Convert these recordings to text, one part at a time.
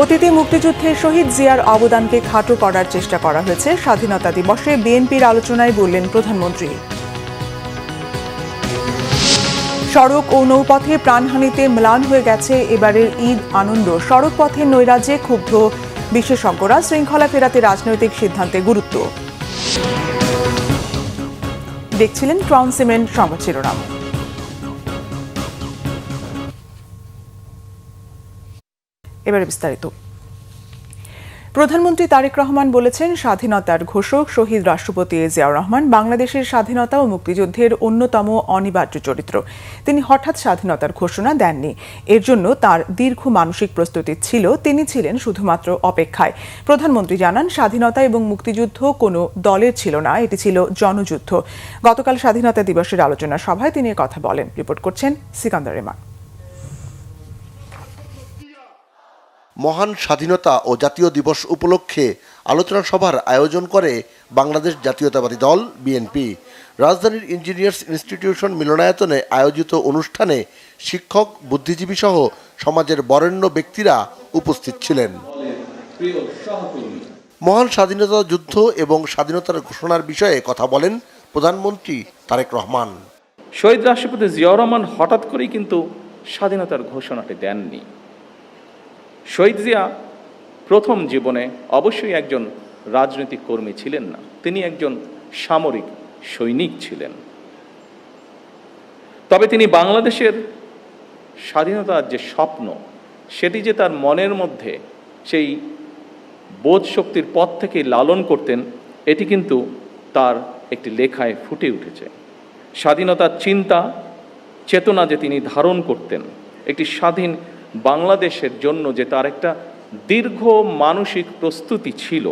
অতীতে মুক্তিযুদ্ধে শহীদ জিয়ার অবদানকে খাটো করার চেষ্টা করা হয়েছে। স্বাধীনতা দিবসে বিএনপির আলোচনায় বললেন প্রধানমন্ত্রী। সড়ক ও নৌপথে প্রাণহানিতে ম্লান হয়ে গেছে এবারের ঈদ আনন্দ। সড়ক পথের নৈরাজ্যে ক্ষুব্ধ বিশেষজ্ঞরা। শৃঙ্খলা ফেরাতে রাজনৈতিক সিদ্ধান্তে গুরুত্ব। দেখছিলেন ক্রাউন সিমেন্ট সংবাদ শিরোনাম। এবারে বিস্তারিত। প্রধানমন্ত্রী তারেক রহমান বলেছেন, স্বাধীনতার ঘোষক শহীদ রাষ্ট্রপতি জিয়াউর রহমান বাংলাদেশের স্বাধীনতা ও মুক্তিযুদ্ধের অন্যতম অনিবার্য চরিত্র। তিনি হঠাৎ স্বাধীনতার ঘোষণা দেননি। এর জন্য তার দীর্ঘ মানসিক প্রস্তুতি ছিল। তিনি ছিলেন শুধুমাত্র অপেক্ষায়। প্রধানমন্ত্রী জানান, স্বাধীনতা এবং মুক্তিযুদ্ধ কোনো দলের ছিল না, এটি ছিল জনযুদ্ধ। গতকাল স্বাধীনতা দিবসের আলোচনা সভায় তিনি কথা বলেন। রিপোর্ট করছেন সিকান্দার রেমান। মহান স্বাধীনতা ও জাতীয় দিবস উপলক্ষে আলোচনা সভার আয়োজন করে বাংলাদেশ জাতীয়তাবাদী দল বিএনপি। রাজধানীর ইঞ্জিনিয়ার্স ইনস্টিটিউশন মিলনায়তনে আয়োজিত অনুষ্ঠানে শিক্ষক, বুদ্ধিজীবী সহ সমাজের বরেণ্য ব্যক্তিরা উপস্থিত ছিলেন। মহান স্বাধীনতা যুদ্ধ এবং স্বাধীনতার ঘোষণার বিষয়ে কথা বলেন প্রধানমন্ত্রী তারেক রহমান। শহীদ রাষ্ট্রপতি জিয়াউর রহমান হঠাৎ করেই কিন্তু স্বাধীনতার ঘোষণাটি দেননি। শহীদ জিয়া প্রথম জীবনে অবশ্যই একজন রাজনৈতিক কর্মী ছিলেন না, তিনি একজন সামরিক সৈনিক ছিলেন। তবে তিনি বাংলাদেশের স্বাধীনতার যে স্বপ্ন, সেটি যে তার মনের মধ্যে সেই বোধ শক্তির পথ থেকে লালন করতেন, এটি কিন্তু তার একটি লেখায় ফুটে উঠেছে। স্বাধীনতার চিন্তা চেতনা যে তিনি ধারণ করতেন, একটি স্বাধীন বাংলাদেশের জন্য যে তার একটা দীর্ঘ মানসিক প্রস্তুতি ছিল।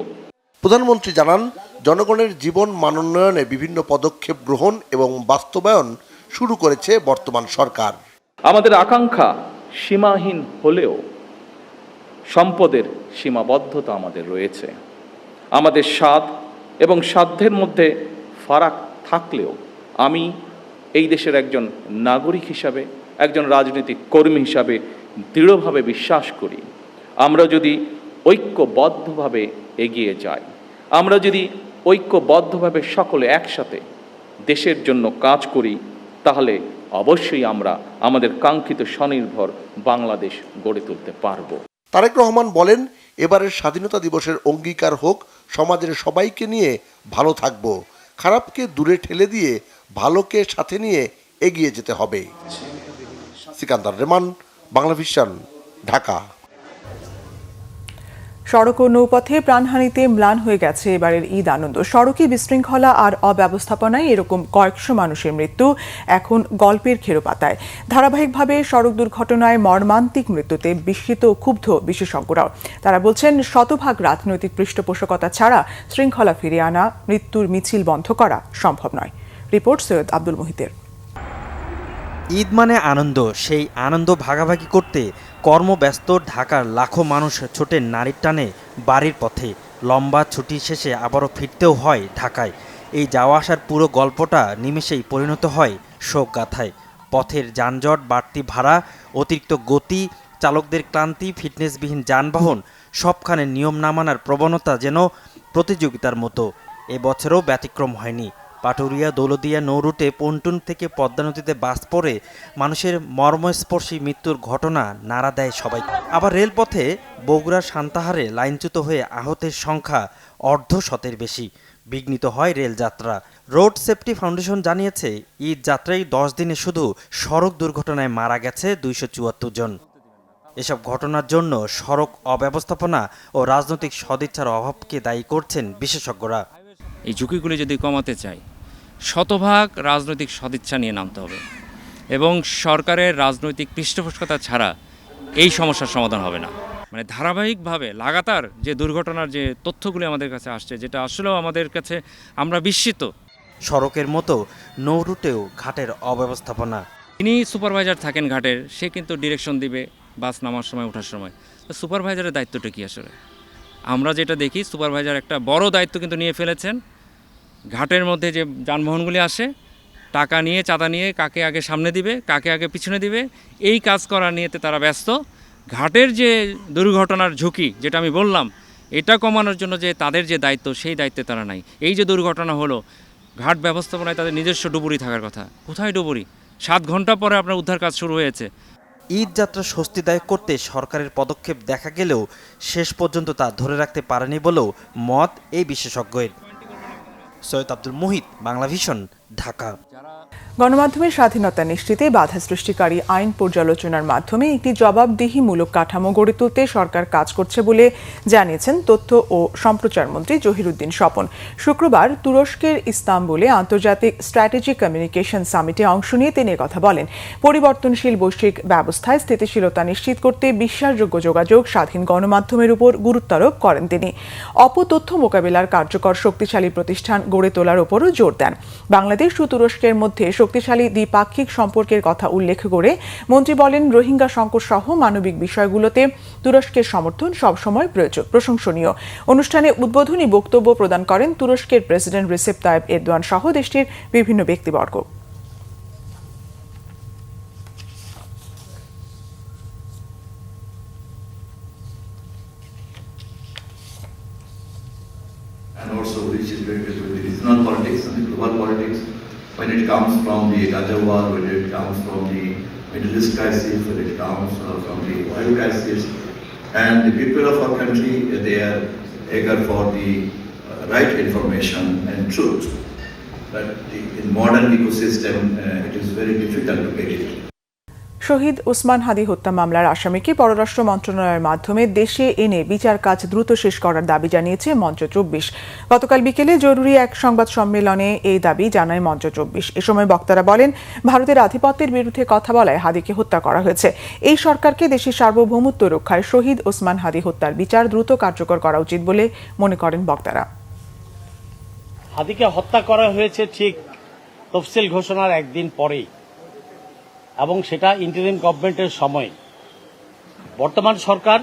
প্রধানমন্ত্রী জানান, জনগণের জীবন মানোন্নয়নে বিভিন্ন পদক্ষেপ গ্রহণ এবং বাস্তবায়ন শুরু করেছে বর্তমান সরকার। আমাদের আকাঙ্ক্ষা সীমাহীন হলেও সম্পদের সীমাবদ্ধতা আমাদের রয়েছে। আমাদের স্বাদ এবং সাধ্যের মধ্যে ফারাক থাকলেও আমি এই দেশের একজন নাগরিক হিসাবে, একজন রাজনৈতিক কর্মী হিসাবে দৃঢ়ভাবে বিশ্বাস করি, আমরা যদি ঐক্যবদ্ধভাবে এগিয়ে যাই, আমরা যদি ঐক্যবদ্ধভাবে সকলে একসাথে দেশের জন্য কাজ করি, তাহলে অবশ্যই আমরা আমাদের কাঙ্ক্ষিত স্বনির্ভর বাংলাদেশ গড়ে তুলতে পারব। তারেক রহমান বলেন, এবারের স্বাধীনতা দিবসের অঙ্গীকার হোক সমাজের সবাইকে নিয়ে ভালো থাকব, খারাপকে দূরে ঠেলে দিয়ে ভালোকে সাথে নিয়ে এগিয়ে যেতে হবে। সিকান্দার রেমান, বাংলা ভিশন, ঢাকা। সড়ক ও নৌপথে প্রাণহানিতে ম্লান হয়ে গেছে এবারের ঈদ আনন্দ। সড়কে বিশৃঙ্খলা আর অব্যবস্থাপনায় এরকম কয়েকশো মানুষের মৃত্যু এখন গল্পের খেরো পাতায়। ধারাবাহিকভাবে সড়ক দুর্ঘটনায় মর্মান্তিক মৃত্যুতে বিস্মিত ও ক্ষুব্ধ বিশেষজ্ঞরাও। তারা বলছেন, শতভাগ রাজনৈতিক পৃষ্ঠপোষকতা ছাড়া শৃঙ্খলা ফিরিয়ে আনা, মৃত্যুর মিছিল বন্ধ করা সম্ভব নয়। রিপোর্ট সৈয়দ আব্দুল মুহিতের। ঈদ মানে আনন্দ, সেই আনন্দ ভাগাভাগি করতে কর্মব্যস্ত ঢাকার লাখো মানুষ ছোটেন নারীর টানে বাড়ির পথে। লম্বা ছুটি শেষে আবারও ফিরতেও হয় ঢাকায়। এই যাওয়া আসার পুরো গল্পটা নিমেষেই পরিণত হয় শোকগাথায়। পথের যানজট, বাড়তি ভাড়া, অতিরিক্ত গতি, চালকদের ক্লান্তি, ফিটনেসবিহীন যানবাহন, সবখানে নিয়ম না মানার প্রবণতা যেন প্রতিযোগিতার মতো। এবছরও ব্যতিক্রম হয়নি। পাটুরিয়া দৌলদিয়া নৌরুটে পন্টুন থেকে পদ্মা নদীতে বাস পড়ে মানুষের মর্মস্পর্শী মৃত্যুর ঘটনা নাড়া দেয় সবাই। আবার রেলপথে বগুড়ার সান্তাহারে লাইনচ্যুত হয়ে আহতের সংখ্যা অর্ধশতের বেশি। বিঘ্নিত হয় রেলযাত্রা। রোড সেফটি ফাউন্ডেশন জানিয়েছে, ঈদ যাত্রায় 10 দিনে শুধু সড়ক দুর্ঘটনায় মারা গেছে 274 জন। এসব ঘটনার জন্য সড়ক অব্যবস্থাপনা ও রাজনৈতিক সদিচ্ছার অভাবকে দায়ী করছেন বিশেষজ্ঞরা। এই ঝুঁকিগুলি যদি কমাতে চাই, শতভাগ রাজনৈতিক সদিচ্ছা নিয়ে নামতে হবে এবং সরকারের রাজনৈতিক পৃষ্ঠপোষকতা ছাড়া এই সমস্যার সমাধান হবে না। মানে ধারাবাহিকভাবে লাগাতার যে দুর্ঘটনার যে তথ্যগুলি আমাদের কাছে আসছে, যেটা আসলেও আমাদের কাছে আমরা বিস্মিত। সড়কের মতো নৌরুটেও ঘাটের অব্যবস্থাপনা। যিনি সুপারভাইজার থাকেন ঘাটের, সে কিন্তু ডিরেকশন দিবে বাস নামার সময়, ওঠার সময়। তো সুপারভাইজারের দায়িত্বটা কী আসলে? আমরা যেটা দেখি, সুপারভাইজার একটা বড় দায়িত্ব কিন্তু নিয়ে ফেলেছেন। ঘাটের মধ্যে যে যানবাহনগুলি আসে, টাকা নিয়ে, চাঁদা নিয়ে কাকে আগে সামনে দিবে, কাকে আগে পিছনে দিবে, এই কাজ করা নিয়েতে তারা ব্যস্ত। ঘাটের যে দুর্ঘটনার ঝুঁকি যেটা আমি বললাম, এটা কমানোর জন্য যে তাদের যে দায়িত্ব, সেই দায়িত্বে তারা নাই। এই যে দুর্ঘটনা হলো, ঘাট ব্যবস্থাপনায় তাদের নিজস্ব ডুবুরি থাকার কথা। কোথায় ডুবুরি? 7 ঘন্টা পরে আপনার উদ্ধার কাজ শুরু হয়েছে। ঈদ যাত্রা স্বস্তিদায়ক করতে সরকারের পদক্ষেপ দেখা গেলেও শেষ পর্যন্ত তা ধরে রাখতে পারেনি বলেও মত এই বিশেষজ্ঞের। সৈয়দ আব্দুল মুহিত, বাংলাভিশন, ঢাকা। গণমাধ্যমের স্বাধীনতা নিশ্চিতে বাধা সৃষ্টিকারী আইন পর্যালোচনার মাধ্যমে একটি জবাবদিহিমূলক কাঠামো গড়ে তুলতে সরকার কাজ করছে বলে জানিয়েছেন তথ্য ও সম্প্রচার মন্ত্রী জহিরুদ্দিন স্বপন। শুক্রবার তুরস্কের ইস্তাম্বুলে আন্তর্জাতিক স্ট্র্যাটেজিক কমিউনিকেশন সামিটে অংশ নিয়ে তিনি কথা বলেন। পরিবর্তনশীল বৈশ্বিক ব্যবস্থায় স্থিতিশীলতা নিশ্চিত করতে বিশ্বাসযোগ্য যোগাযোগ, স্বাধীন গণমাধ্যমের উপর গুরুত্বারোপ করেন তিনি। অপতথ্য মোকাবিলার কার্যকর শক্তিশালী প্রতিষ্ঠান গড়ে তোলার উপরও জোর দেন। বাংলাদেশ ও তুরস্কের মধ্যে শক্তিশালী দ্বিপাক্ষিক সম্পর্কের কথা উল্লেখ করে মন্ত্রী বলেন, রোহিঙ্গা সংকট সহ মানবিক বিষয়গুলোতে তুরস্কের সমর্থন সবসময় প্রশংসনীয়। অনুষ্ঠানে উদ্বোধনী বক্তব্য প্রদান করেন তুরস্কের প্রেসিডেন্ট রিসেপ তাইপ এরদোয়ান সহ দেশটির বিভিন্ন ব্যক্তিবর্গ। And also which is related to the regional politics and the global politics, when it comes from the Gaza war, when it comes from the Middle East crisis, when it comes from the oil crisis, and the people of our country, they are eager for the right information and truth. But in modern ecosystem, it is very difficult to get it. শহীদ ওসমান হাদি হত্যা মামলার আসামিকে পররাষ্ট্র মন্ত্রণালয়ের মাধ্যমে দেশে এনে বিচার কাজ দ্রুত শেষ করার দাবি জানিয়েছে মঞ্চ 24। গতকাল বিকেলে জরুরি এক সংবাদ সম্মেলনে এই দাবি জানায় মঞ্চ 24। এ সময় বক্তারা বলেন, ভারতের আধিপত্যের বিরুদ্ধে কথা বলায় হাদিকে হত্যা করা হয়েছে। এই সরকারকে দেশের সার্বভৌমত্ব রক্ষায় শহীদ ওসমান হাদি হত্যার বিচার দ্রুত কার্যকর করা উচিত বলে মনে করেন বক্তারা। হাদিকে হত্যা করা হয়েছে ঠিক তফসিল ঘোষণার একদিন পরেই, এবং সেটা ইন্টারিম গভর্নমেন্টের সময়। বর্তমান সরকার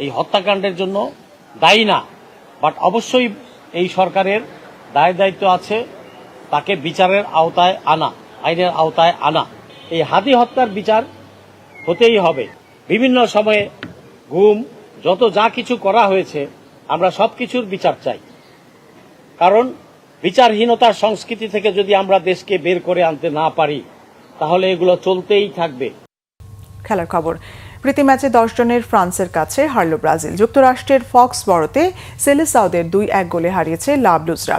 এই হত্যাকাণ্ডের জন্য দায়ী না, বাট অবশ্যই এই সরকারের দায়িত্ব আছে তাকে বিচারের আওতায় আনা, আইনের আওতায় আনা। এই হাদি হত্যার বিচার হতেই হবে। বিভিন্ন সময়ে গুম যা কিছু করা হয়েছে, আমরা সবকিছুর বিচার চাই। কারণ বিচারহীনতার সংস্কৃতি থেকে যদি আমরা দেশকে বের করে আনতে না পারি, তাহলে এগুলো চলতেই থাকবে। খেলার খবর। প্রীতি ম্যাচে 10 জনের ফ্রান্সের কাছে হারল ব্রাজিল। যুক্তরাষ্ট্রের ফক্সবরোতে সেলেসাওদের 2-1 গোলে হারিয়েছে লা ব্লুজরা।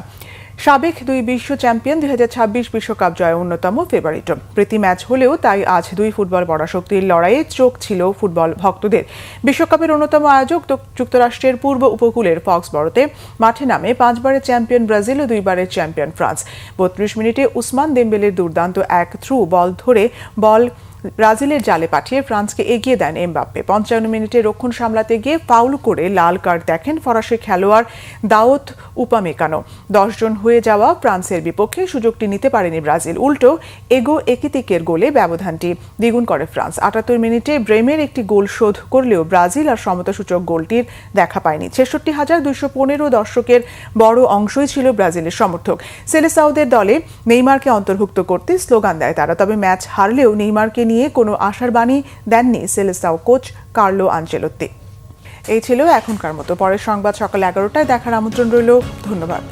সাবেক 2 বিশ্ব চ্যাম্পিয়ন 2026 বিশ্বকাপ জয় অন্যতম ফেভারিট। প্রীতি ম্যাচ হলেও তাই আজ 2 ফুটবল পরাশক্তির লড়াইয়ে চোখ ছিল ফুটবল ভক্তদের। বিশ্বকাপের অন্যতম আয়োজক যুক্তরাষ্ট্রের পূর্ব উপকূলের ফক্সবরোতে মাঠে নামে 5 বারের চ্যাম্পিয়ন ব্রাজিল ও 2 বারের চ্যাম্পিয়ন ফ্রান্স। 32 মিনিটে উসমান দেমবেলের দুর্দান্ত এক থ্রু বল ধরে বল ব্রাজিলের জালে পাঠিয়ে ফ্রান্সকে এগিয়ে দেন এমবাপ্পে। 55 মিনিটে রক্ষণ সামলাতে গিয়ে ফাউল করে লাল কার্ড দেখেন ফরাসি খেলোয়াড় দাওদ উপামেকানো। 10 জন হয়ে যাওয়া ফ্রান্সের বিপক্ষে সুযোগটি নিতে পারেনি ব্রাজিল। উল্টো এগো একিতিকের গোলে ব্যবধানটি দ্বিগুণ করে ফ্রান্স। 78 মিনিটে ব্রেমের একটি গোল শোধ করলেও ব্রাজিল আর সমতাসূচক গোলটির দেখা পায়নি। 66,215 দর্শকের বড় অংশই ছিল ব্রাজিলের সমর্থক। সেলেসাওদের দলে নেইমারকে অন্তর্ভুক্ত করতে স্লোগান দেয় তারা। তবে ম্যাচ হারলেও নেইমারকে নিয়ে কোনো আশার বাণী দেননি সেলেসাও কোচ কার্লো আনচেলোত্তি। এই ছিল এখনকার মতো। পরের সংবাদ সকাল 11টায় দেখার আমন্ত্রণ রইল। ধন্যবাদ।